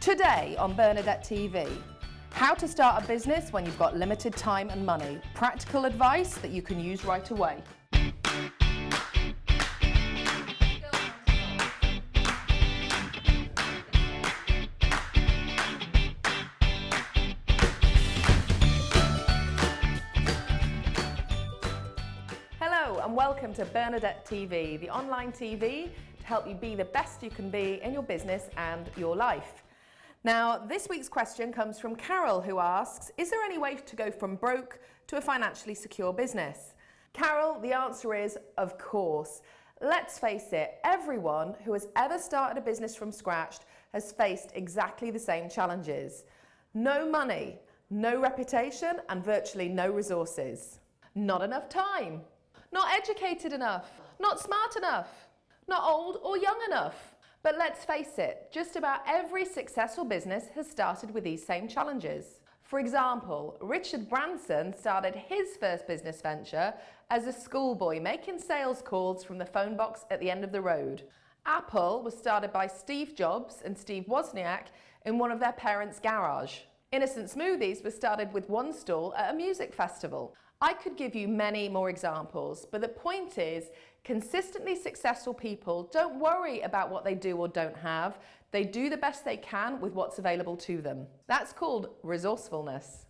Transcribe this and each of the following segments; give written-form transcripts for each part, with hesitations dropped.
Today on Bernadette TV, how to start a business when you've got limited time and money. Practical advice that you can use right away. Hello and welcome to Bernadette TV, the online TV to help you be the best you can be in your business and your life. Now, this week's question comes from Carol, who asks, is there any way to go from broke to a financially secure business? Carol, the answer is, of course. Let's face it, everyone who has ever started a business from scratch has faced exactly the same challenges. No money, no reputation, and virtually no resources. Not enough time. Not educated enough. Not smart enough. Not old or young enough. But let's face it, just about every successful business has started with these same challenges. For example, Richard Branson started his first business venture as a schoolboy making sales calls from the phone box at the end of the road. Apple was started by Steve Jobs and Steve Wozniak in one of their parents' garage. Innocent Smoothies was started with one stall at a music festival. I could give you many more examples, but the point is, consistently successful people don't worry about what they do or don't have. They do the best they can with what's available to them. That's called resourcefulness.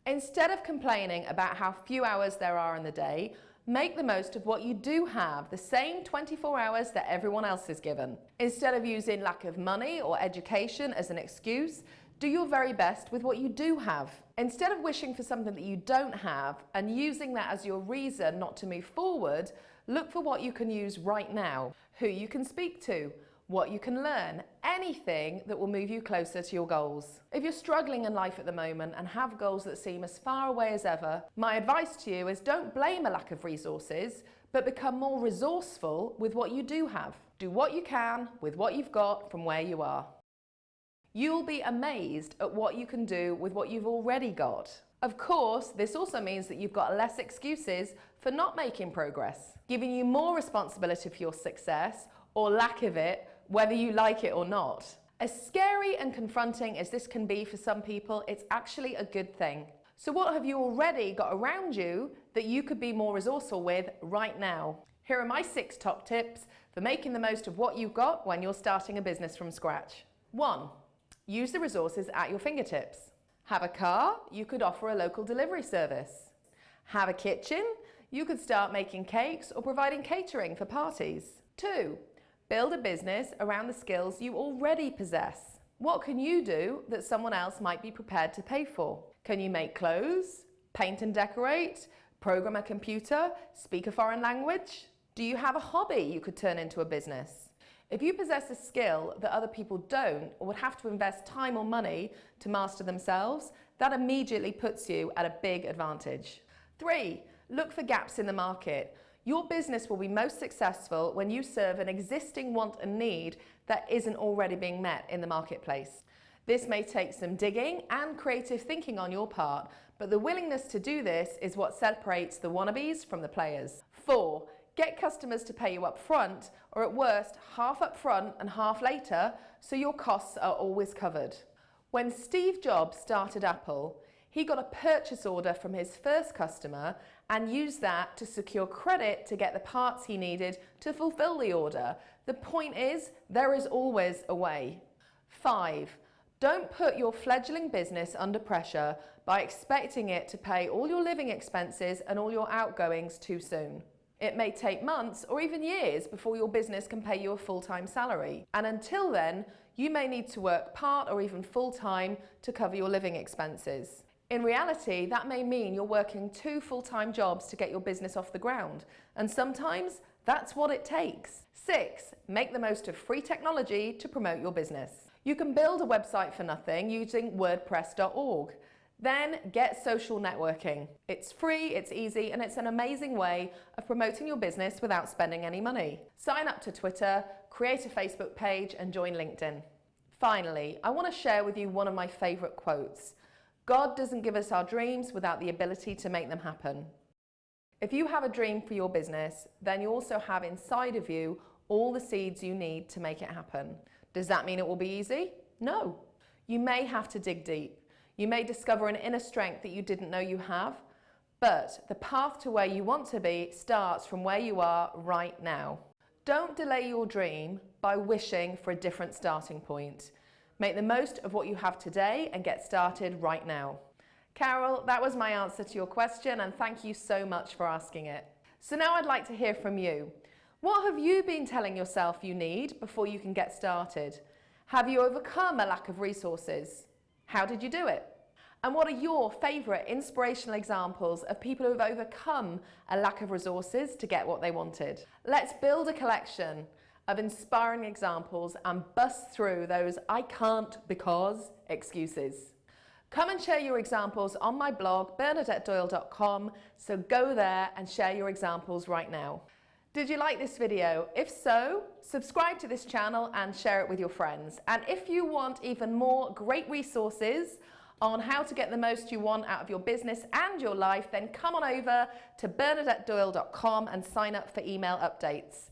Instead of complaining about how few hours there are in the day, make the most of what you do have, the same 24 hours that everyone else is given. Instead of using lack of money or education as an excuse, do your very best with what you do have. Instead of wishing for something that you don't have and using that as your reason not to move forward, look for what you can use right now, who you can speak to, what you can learn, anything that will move you closer to your goals. If you're struggling in life at the moment and have goals that seem as far away as ever, my advice to you is don't blame a lack of resources, but become more resourceful with what you do have. Do what you can with what you've got from where you are. You'll be amazed at what you can do with what you've already got. Of course, this also means that you've got less excuses for not making progress, giving you more responsibility for your success or lack of it, whether you like it or not. As scary and confronting as this can be for some people, it's actually a good thing. So what have you already got around you that you could be more resourceful with right now? Here are my 6 top tips for making the most of what you've got when you're starting a business from scratch. 1. Use the resources at your fingertips. Have a car? You could offer a local delivery service. Have a kitchen? You could start making cakes or providing catering for parties. 2. Build a business around the skills you already possess. What can you do that someone else might be prepared to pay for? Can you make clothes, paint and decorate, program a computer, speak a foreign language? Do you have a hobby you could turn into a business? If you possess a skill that other people don't or would have to invest time or money to master themselves, that immediately puts you at a big advantage. 3. Look for gaps in the market. Your business will be most successful when you serve an existing want and need that isn't already being met in the marketplace. This may take some digging and creative thinking on your part, but the willingness to do this is what separates the wannabes from the players. 4. Get customers to pay you up front, or at worst, half up front and half later, so your costs are always covered. When Steve Jobs started Apple, he got a purchase order from his first customer and used that to secure credit to get the parts he needed to fulfill the order. The point is, there is always a way. 5. Don't put your fledgling business under pressure by expecting it to pay all your living expenses and all your outgoings too soon. It may take months or even years before your business can pay you a full-time salary. And until then, you may need to work part or even full-time to cover your living expenses. In reality, that may mean you're working 2 full-time jobs to get your business off the ground. And sometimes that's what it takes. 6. Make the most of free technology to promote your business. You can build a website for nothing using WordPress.org. Then get social networking. It's free, it's easy, and it's an amazing way of promoting your business without spending any money. Sign up to Twitter, create a Facebook page, and join LinkedIn. Finally, I want to share with you one of my favorite quotes. God doesn't give us our dreams without the ability to make them happen. If you have a dream for your business, then you also have inside of you all the seeds you need to make it happen. Does that mean it will be easy? No. You may have to dig deep. You may discover an inner strength that you didn't know you have, but the path to where you want to be starts from where you are right now. Don't delay your dream by wishing for a different starting point. Make the most of what you have today and get started right now. Carol, that was my answer to your question, and thank you so much for asking it. So now I'd like to hear from you. What have you been telling yourself you need before you can get started? Have you overcome a lack of resources? How did you do it? And what are your favourite inspirational examples of people who have overcome a lack of resources to get what they wanted? Let's build a collection of inspiring examples and bust through those "I can't because" excuses. Come and share your examples on my blog, bernadettedoyle.com, so go there and share your examples right now. Did you like this video? If so, subscribe to this channel and share it with your friends. And if you want even more great resources on how to get the most you want out of your business and your life, then come on over to bernadettedoyle.com and sign up for email updates.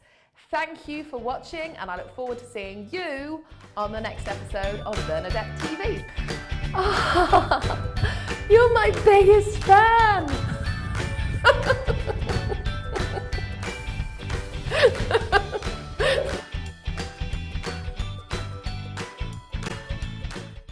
Thank you for watching, and I look forward to seeing you on the next episode of Bernadette TV. Oh, you're my biggest fan!